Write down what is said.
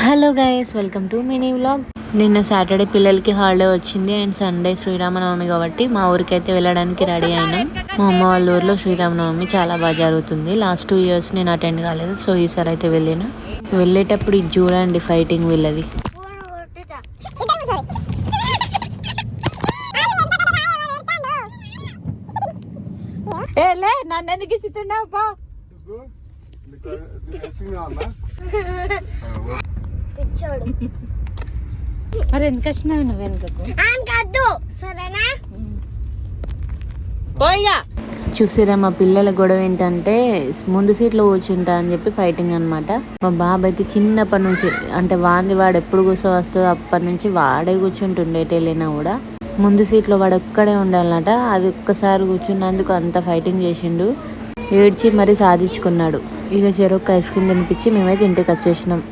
Hello guys, welcome to mini vlog. నిన్న Saturday పిల్లలకి holiday వచ్చింది అండ్ సండే శ్రీరామనవమి కాబట్టి మా ఊరికైతే వెళ్ళడానికి రెడీ అయినాం. మా అమ్మ వాళ్ళ ఊర్లో శ్రీరామనవమి చాలా బాగా జరుగుతుంది. లాస్ట్ 2 years నేను అటెండ్ కాలేదు, సో ఈసారి అయితే వెళ్ళిన. వెళ్ళేటప్పుడు ఇది చూడండి ఫైటింగ్ వీళ్ళది. నన్ను ఎందుకు ఇస్తున్నావు బా మరి ఎందుకు వచ్చినావు నువ్వు వెనుకకు? పోయ్యా చూసారా మా పిల్లల గొడవ ఏంటంటే ముందు సీట్లో కూర్చుంటా అని చెప్పి ఫైటింగ్ అనమాట. మా బాబు అయితే చిన్నప్పటి నుంచి అంటే వాడు ఎప్పుడు వస్తుందో అప్పటి నుంచి వాడే కూర్చుంటుండే వెళ్ళినా కూడా ముందు సీట్లో వాడు ఒక్కడే ఉండాలన్నట. అది ఒక్కసారి కూర్చున్నందుకు అంత ఫైటింగ్ చేసిండు, ఏడ్చి మరీ సాధించుకున్నాడు. ఇక చెరొక్క ఐస్ క్రీమ్ తినిపించి మేమైతే ఇంటికి వచ్చేసినాం.